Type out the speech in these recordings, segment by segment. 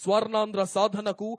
స్వర్ణాంధ్ర సాధనకు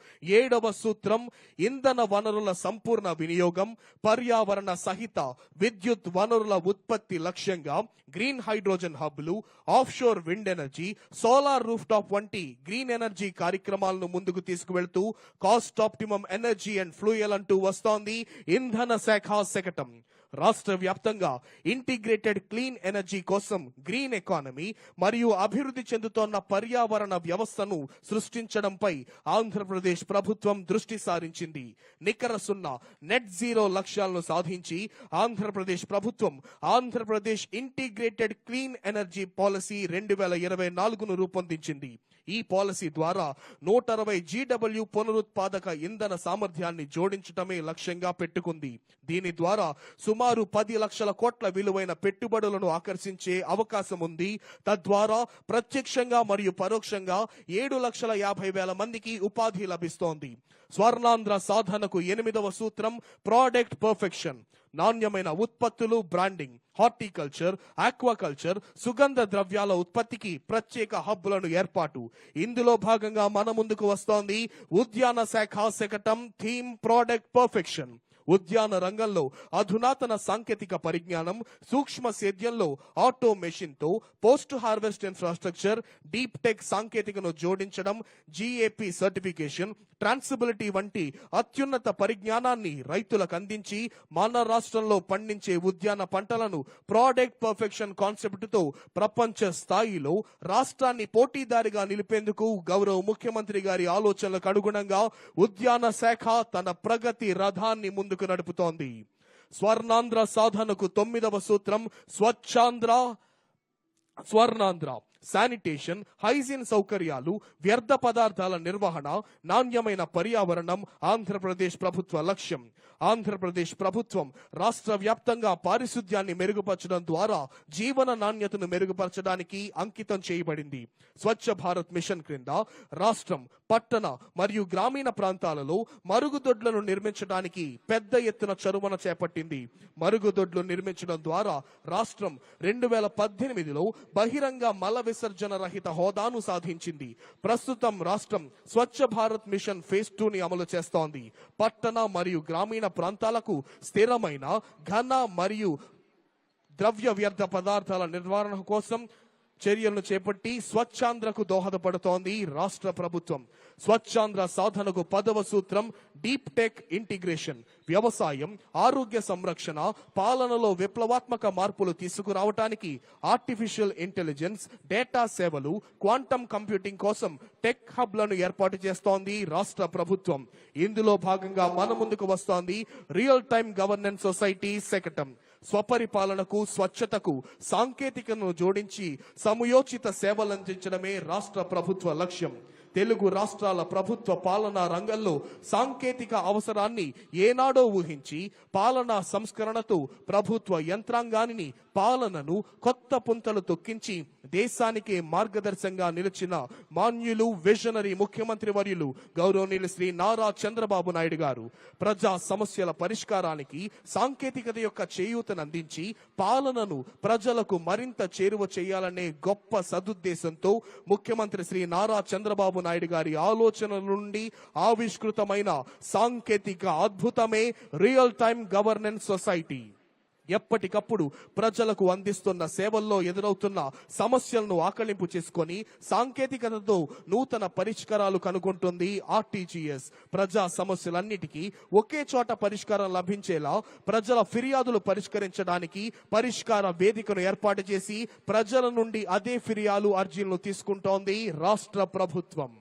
7వ సూత్రం ఇంధన వనరుల సంపూర్ణ వినియోగం, పర్యావరణ సహిత విద్యుత్ వనరుల ఉత్పత్తి లక్ష్యంగా గ్రీన్ హైడ్రోజన్ హబ్లు, offshore wind energy, solar roof top వంటి గ్రీన్ ఎనర్జీ కార్యక్రమాలను ముందుకు తీసుకువెళ్తూ cost optimum energy and fuel అంటూ వస్తోంది ఇంధన శాఖ శకటం. రాష్ట్ర వ్యాప్తంగా ఇంటిగ్రేటెడ్ క్లీన్ ఎనర్జీ కోసం గ్రీన్ ఎకానమీ మరియు అభివృద్ధి చెందుతోన్న పర్యావరణ వ్యవస్థను సృష్టించడంపై ఆంధ్రప్రదేశ్ ప్రభుత్వం దృష్టి సారించింది. నికర సున్నా నెట్ జీరో లక్ష్యాలను సాధించి ఆంధ్రప్రదేశ్ ప్రభుత్వం Andhra Pradesh integrated clean energy policy 2024ను రూపొందించింది. ఈ పాలసీ ద్వారా 160 GW పునరుత్పాదక ఇంధన సామర్థ్యాన్ని జోడించడమే లక్ష్యంగా పెట్టుకుంది. దీని ద్వారా సుమారు 10 లక్షల కోట్ల విలువైన పెట్టుబడులను ఆకర్షించే అవకాశం ఉంది. తద్వారా ప్రత్యక్షంగా మరియు పరోక్షంగా 7,50,000 మందికి ఉపాధి లభిస్తోంది. స్వర్ణాంధ్ర సాధనకు 8వ సూత్రం ప్రోడక్ట్ పర్ఫెక్షన్. నాణ్యమైన ఉత్పత్తులు, బ్రాండింగ్, హార్టికల్చర్, ఆక్వాకల్చర్, సుగంధ ద్రవ్యాల ఉత్పత్తికి ప్రత్యేక హబ్బులను ఏర్పాటు. ఇందులో భాగంగా మన ముందుకు వస్తోంది ఉద్యాన శాఖ శకటం థీమ్ ప్రోడక్ట్ పర్ఫెక్షన్. ఉద్యాన రంగంలో అధునాతన సాంకేతిక పరిజ్ఞానం, సూక్ష్మ సేద్యంలో ఆటోమేషన్ తో post harvest infrastructure, deep tech సాంకేతికను జోడించడం, GAP సర్టిఫికేషన్, ట్రాన్సిబిలిటీ వంటి అత్యున్నత పరిజ్ఞానాన్ని రైతులకు అందించి మన రాష్ట్రంలో పండించే ఉద్యాన పంటలను ప్రోడక్ట్ పర్ఫెక్షన్ కాన్సెప్ట్ తో ప్రపంచ స్థాయిలో రాష్ట్రాన్ని పోటీదారిగా నిలిపేందుకు గౌరవ ముఖ్యమంత్రి గారి ఆలోచనలకు అనుగుణంగా ఉద్యాన శాఖ తన ప్రగతి రథాన్ని ముందుకు నడుపుతోంది. స్వర్ణాంధ్ర సాధనకు 9వ సూత్రం స్వర్ణాంధ్ర. శానిటేషన్, హైజీన్ సౌకర్యాలు, వ్యర్థ పదార్థాల నిర్వహణ, నాణ్యమైన పర్యావరణం ఆంధ్రప్రదేశ్ ప్రభుత్వ లక్ష్యం. ఆంధ్రప్రదేశ్ ప్రభుత్వం రాష్ట్ర వ్యాప్తంగా పారిశుద్ధ్యాన్ని మెరుగుపరచడం ద్వారా జీవన నాణ్యతను మెరుగుపరచడానికి అంకితం చేయబడింది. స్వచ్ఛ భారత్ మిషన్ క్రింద రాష్ట్రం పట్టణ మరియు గ్రామీణ ప్రాంతాలలో మరుగుదొడ్లను నిర్మించడానికి పెద్ద ఎత్తున చొరవను చేపట్టింది. మరుగుదొడ్లు నిర్మించడం ద్వారా రాష్ట్రం 2018లో బహిరంగ మల విసర్జన రహిత హోదాను సాధించింది. ప్రస్తుతం రాష్ట్రం స్వచ్ఛ భారత్ మిషన్ ఫేజ్ 2ని అమలు చేస్తోంది. పట్టణ మరియు గ్రామీణ ప్రాంతాలకు స్థిరమైన ఘన మరియు ద్రవ్య వ్యర్థ పదార్థాల నిర్వహణ కోసం చర్యలను చేపట్టి స్వచ్ఛాంధ్రకు దోహదపడుతోంది రాష్ట్ర ప్రభుత్వం. స్వచ్ఛాంధ్ర సాధనకు 10వ సూత్రం డీప్ టెక్ ఇంటిగ్రేషన్. వ్యవసాయం, ఆరోగ్య సంరక్షణ, పాలనలో విప్లవాత్మక మార్పులు తీసుకురావడానికి ఆర్టిఫిషియల్ ఇంటెలిజెన్స్, డేటా సేవలు, క్వాంటమ్ కంప్యూటింగ్ కోసం టెక్ హబ్లను ఏర్పాటు చేస్తోంది రాష్ట్ర ప్రభుత్వం. ఇందులో భాగంగా మన ముందుకు వస్తోంది రియల్ టైమ్ గవర్నెన్స్ సొసైటీ శకటం. స్వపరిపాలనకు, స్వచ్ఛతకు సాంకేతికతను జోడించి సమయోచిత సేవలందించడమే రాష్ట్ర ప్రభుత్వ లక్ష్యం. తెలుగు రాష్ట్రాల ప్రభుత్వ పాలనా రంగంలో సాంకేతిక అవసరాన్ని ఏనాడో ఊహించి పాలనా సంస్కరణతో ప్రభుత్వ యంత్రాంగాన్ని పాలనను కొత్త పుంతలు తొక్కించి దేశానికే మార్గదర్శకంగా నిలిచిన మాన్యులు, విజనరీ ముఖ్యమంత్రి వర్యులు గౌరవనీయులు శ్రీ నారా చంద్రబాబు నాయుడు గారు ప్రజా సమస్యల పరిష్కారానికి సాంకేతికత యొక్క చేయూతను అందించి పాలనను ప్రజలకు మరింత చేరువ చేయాలనే గొప్ప సదుద్దేశంతో ముఖ్యమంత్రి శ్రీ నారా చంద్రబాబు నాయుడు గారి ఆలోచనల నుండి ఆవిష్కృతమైన సాంకేతిక అద్భుతమే రియల్ టైమ్ గవర్నెన్స్ సొసైటీ. ఎప్పటికప్పుడు ప్రజలకు అందిస్తున్న సేవల్లో ఎదురవుతున్న సమస్యలను ఆకలింపు చేసుకొని సాంకేతికతతో నూతన పరిష్కారాలు కనుగొంటుంది RTGS. ప్రజా సమస్యలన్నిటికీ ఒకే చోట పరిష్కారం లభించేలా ప్రజల ఫిర్యాదులు పరిష్కరించడానికి పరిష్కార వేదికను ఏర్పాటు చేసి ప్రజల నుండి అదే ఫిర్యాదు అర్జీలను తీసుకుంటోంది రాష్ట్ర ప్రభుత్వం.